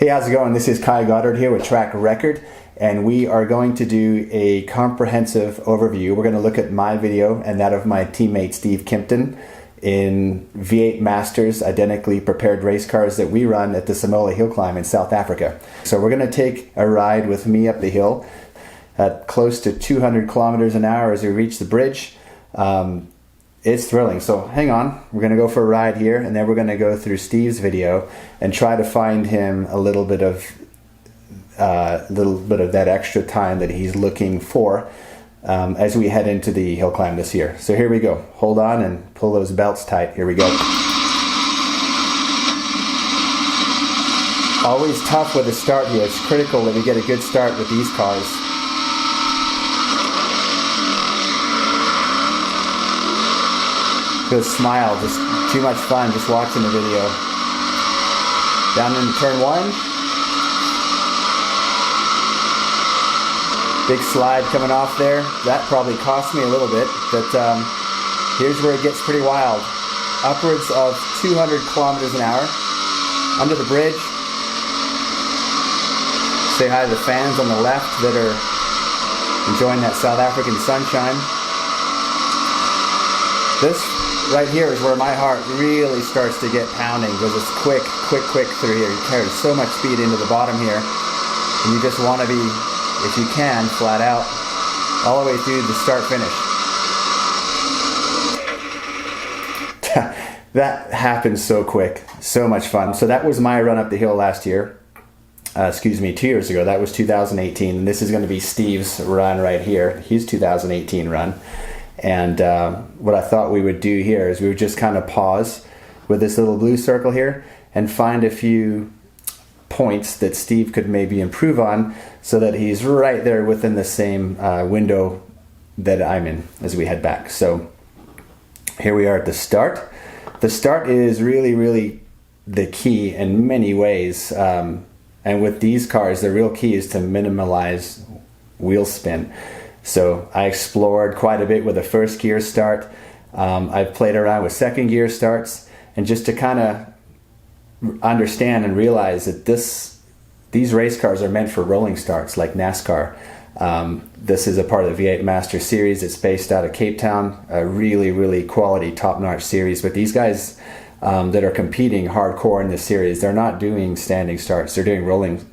Hey, how's it going? This is Goddard here with Track Rekord, and we are going to do a comprehensive overview. We're going to look at my video and that of my teammate Steve Kimpton in V8 Masters identically prepared race cars that we run at the Simola Hillclimb in South Africa. So we're going to take a ride with me up the hill at close to 200 kilometers an hour as we reach the bridge. It's thrilling. So hang on, we're going to go for a ride here, and then we're going to go through Steve's video and try to find him a little bit of that extra time that he's looking for as we head into the hill climb this year. So here we go. Hold on and pull those belts tight. Here we go. Always tough with the start here. It's critical that we get a good start with these cars. Good smile, just too much fun just watching the video. Down into turn one. Big slide coming off there. That probably cost me a little bit, but here's where it gets pretty wild. Upwards of 200 kilometers an hour. Under the bridge. Say hi to the fans on the left that are enjoying that South African sunshine. This right here is where my heart really starts to get pounding because it's quick through here. You carry so much speed into the bottom here, and you just want to be, if you can, flat out all the way through the start finish. That happened so quick, so much fun. So that was my run up the hill last year. 2 years ago. That was 2018, and this is going to be Steve's run right here. His 2018 run. And what I thought we would do here is we would just kind of pause with this little blue circle here and find a few points that Steve could maybe improve on so that he's right there within the same window that I'm in as we head back. So here we are at the start. The start is really the key in many ways. And with these cars, the real key is to minimize wheel spin. So I explored quite a bit with a first gear start. I've played around with second gear starts, and just to kind of understand and realize that these race cars are meant for rolling starts like NASCAR. This is a part of the V8 Master Series. It's based out of Cape Town, a really quality top-notch series. But these guys that are competing hardcore in this series, they're not doing standing starts, they're doing rolling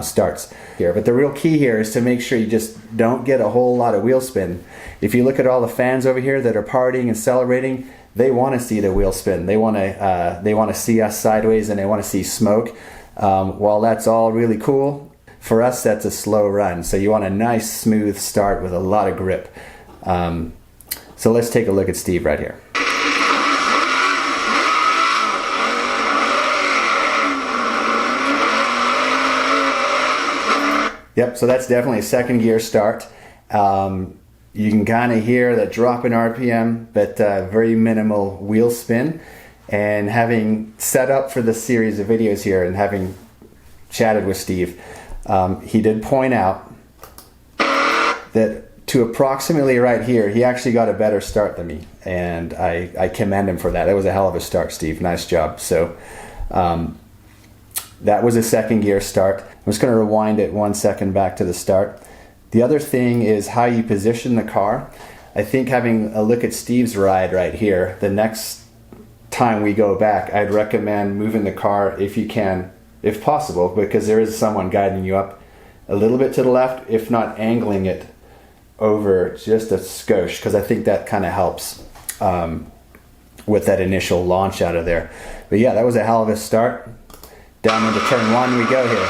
starts here. But the real key here is to make sure you just don't get a whole lot of wheel spin. If you look at all the fans over here that are partying and celebrating, they want to see the wheel spin. They want to see us sideways, and they want to see smoke. While that's all really cool, for us that's a slow run. So you want a nice smooth start with a lot of grip. So let's take a look at Steve right here. Yep, so that's definitely a second gear start. You can kind of hear that drop in RPM, but very minimal wheel spin. And having set up for this series of videos here and having chatted with Steve, he did point out that to approximately right here, he actually got a better start than me. And I commend him for that. That was a hell of a start, Steve. Nice job. So that was a second gear start. I'm just going to rewind it 1 second back to the start. The other thing is how you position the car. I think having a look at Steve's ride right here, the next time we go back, I'd recommend moving the car if you can, if possible, because there is someone guiding you up a little bit to the left, if not angling it over just a skosh, because I think that kind of helps with that initial launch out of there. But yeah, that was a hell of a start. Down into turn one we go here.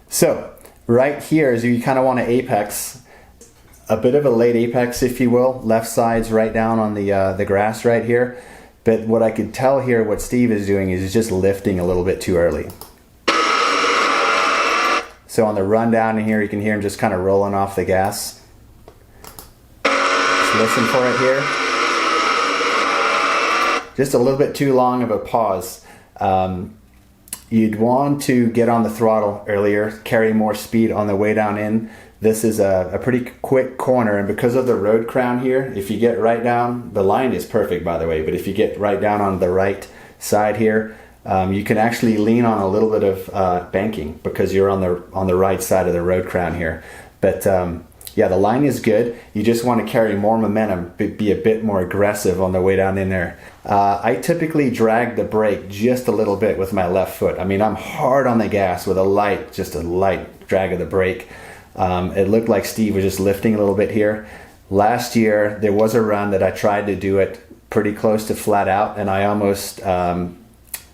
So right here is you kind of want to apex, a bit of a late apex if you will. Left side's right down on the grass right here. But what I could tell here, what Steve is doing is just lifting a little bit too early. So on the run down in here, you can hear him just kind of rolling off the gas. Just listen for it here. Just a little bit too long of a pause. You'd want to get on the throttle earlier, carry more speed on the way down in This is a pretty quick corner, and because of the road crown here, if you get right down, the line is perfect by the way, but if you get right down on the right side here, you can actually lean on a little bit of banking because you're on the right side of the road crown here. But yeah, the line is good. You just want to carry more momentum, be a bit more aggressive on the way down in there. I typically drag the brake just a little bit with my left foot. I mean, I'm hard on the gas with just a light drag of the brake. It looked like Steve was just lifting a little bit here. Last year, there was a run that I tried to do it pretty close to flat out, and I almost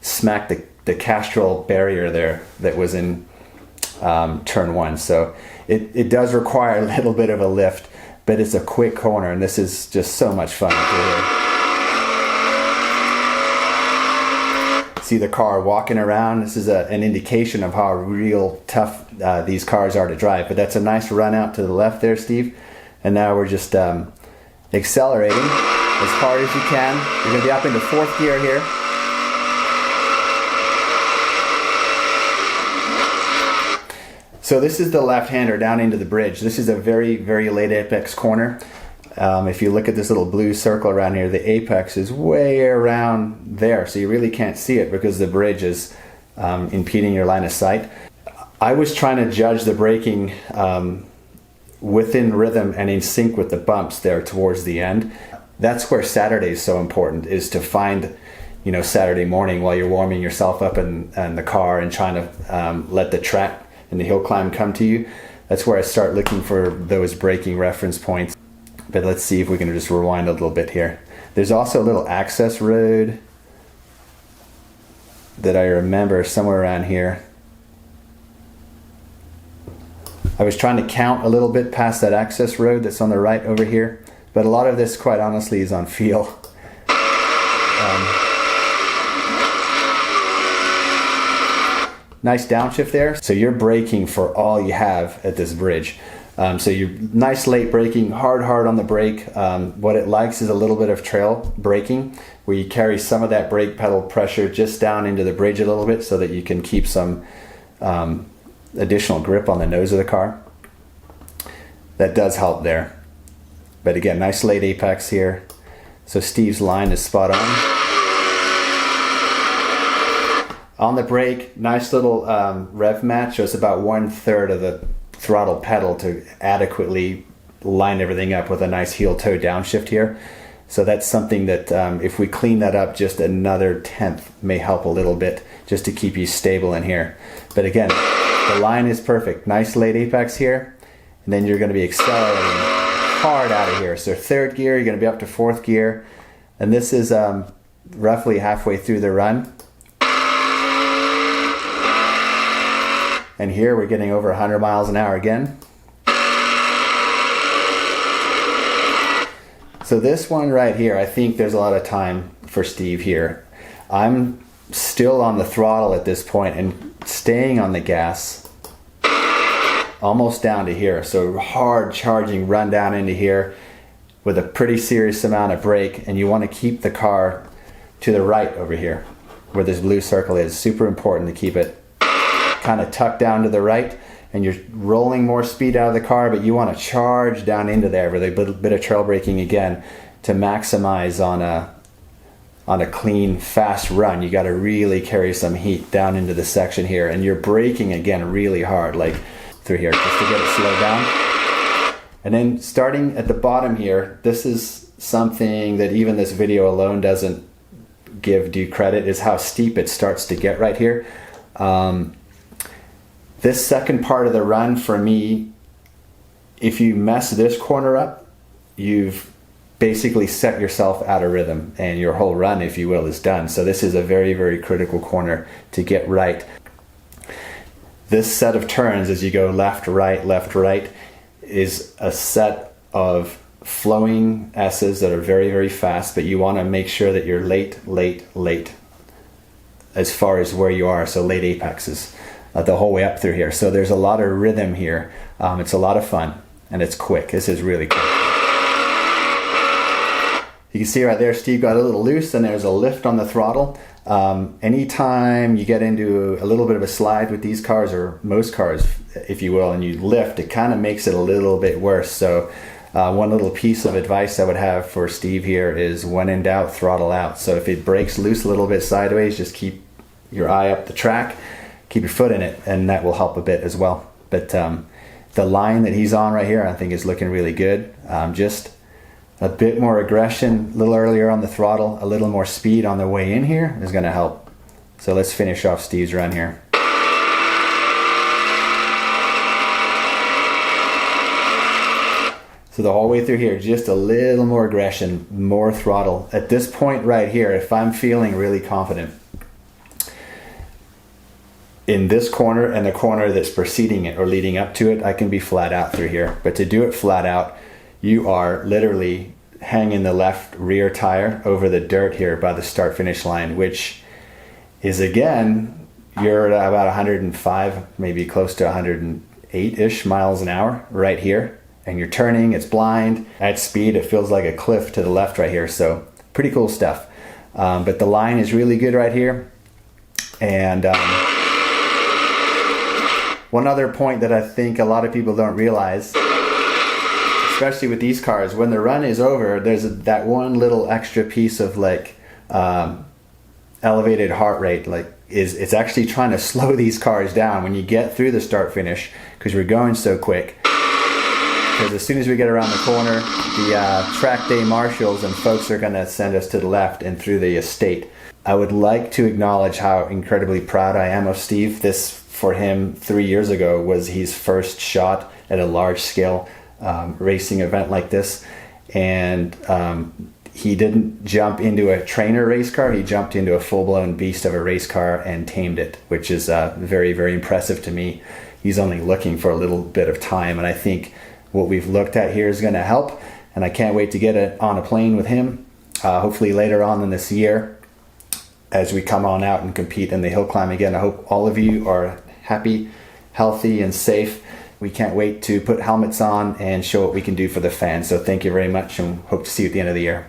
smacked the Castrol barrier there that was in turn 1. So it does require a little bit of a lift, but it's a quick corner, and this is just so much fun. See the car walking around. This is an indication of how real tough these cars are to drive. But that's a nice run out to the left there, Steve. And now we're just accelerating as hard as you can. You're going to be up into 4th gear here. So this is the left-hander down into the bridge. This is a very, very late apex corner. If you look at this little blue circle around here, the apex is way around there, so you really can't see it because the bridge is impeding your line of sight. I was trying to judge the braking within rhythm and in sync with the bumps there towards the end. That's where Saturday is so important, is to find, Saturday morning while you're warming yourself up in the car and trying to let the track and the hill climb come to you. That's where I start looking for those braking reference points. But let's see if we can just rewind a little bit here. There's also a little access road that I remember somewhere around here. I was trying to count a little bit past that access road that's on the right over here, but a lot of this, quite honestly, is on feel. Nice downshift there. So you're braking for all you have at this bridge. So you're nice late braking, hard on the brake. What it likes is a little bit of trail braking, where you carry some of that brake pedal pressure just down into the bridge a little bit so that you can keep some additional grip on the nose of the car. That does help there. But again, nice late apex here. So Steve's line is spot on. On the brake, nice little rev match. So it's about 1/3 of the throttle pedal to adequately line everything up with a nice heel-toe downshift here. So that's something that if we clean that up just another 1/10 may help a little bit just to keep you stable in here. But again, the line is perfect. Nice late apex here, and then you're going to be accelerating hard out of here. So 3rd gear, you're going to be up to 4th gear, and this is roughly halfway through the run. And here we're getting over 100 miles an hour again. So this one right here, I think there's a lot of time for Steve here. I'm still on the throttle at this point and staying on the gas almost down to here. So hard charging run down into here with a pretty serious amount of brake, and you want to keep the car to the right over here where this blue circle is. Super important to keep it kind of tucked down to the right, and you're rolling more speed out of the car, but you want to charge down into there with a bit of trail braking again to maximize on a clean, fast run. You got to really carry some heat down into the section here, and you're braking again really hard, like through here, just to get it slowed down. And then starting at the bottom here, this is something that even this video alone doesn't give due credit, is how steep it starts to get right here. This second part of the run for me, if you mess this corner up, you've basically set yourself out of rhythm, and your whole run, if you will, is done. So this is a very, very critical corner to get right. This set of turns, as you go left, right, is a set of flowing S's that are very, very fast, but you want to make sure that you're late as far as where you are, so late apexes. The whole way up through here. So there's a lot of rhythm here. It's a lot of fun, and it's quick. This is really quick. You can see right there, Steve got a little loose and there's a lift on the throttle. Anytime you get into a little bit of a slide with these cars, or most cars, if you will, and you lift, it kind of makes it a little bit worse. So one little piece of advice I would have for Steve here is, when in doubt, throttle out. So if it breaks loose a little bit sideways, just keep your eye up the track, keep your foot in it, and that will help a bit as well. But the line that he's on right here, I think, is looking really good. Just a bit more aggression a little earlier on the throttle, a little more speed on the way in here is going to help. So let's finish off Steve's run here. So the whole way through here, just a little more aggression, more throttle. At this point right here, if I'm feeling really confident in this corner and the corner that's preceding it or leading up to it, I can be flat out through here. But to do it flat out, you are literally hanging the left rear tire over the dirt here by the start finish line, which is, again, you're at about 105, maybe close to 108-ish miles an hour right here. And you're turning, it's blind. At speed, it feels like a cliff to the left right here. So pretty cool stuff. But the line is really good right here. And one other point that I think a lot of people don't realize, especially with these cars, when the run is over, there's that one little extra piece of like elevated heart rate. Like it's actually trying to slow these cars down when you get through the start finish, because we're going so quick. Because as soon as we get around the corner, the track day marshals and folks are going to send us to the left and through the estate. I would like to acknowledge how incredibly proud I am of Steve. This, for him, 3 years ago, was his first shot at a large scale racing event like this. And he didn't jump into a trainer race car, he jumped into a full-blown beast of a race car and tamed it, which is very, very impressive to me. He's only looking for a little bit of time, and I think what we've looked at here is going to help, and I can't wait to get it on a plane with him, hopefully later on in this year as we come on out and compete in the hill climb again. I hope all of you are happy, healthy, and safe. We can't wait to put helmets on and show what we can do for the fans. So thank you very much, and hope to see you at the end of the year.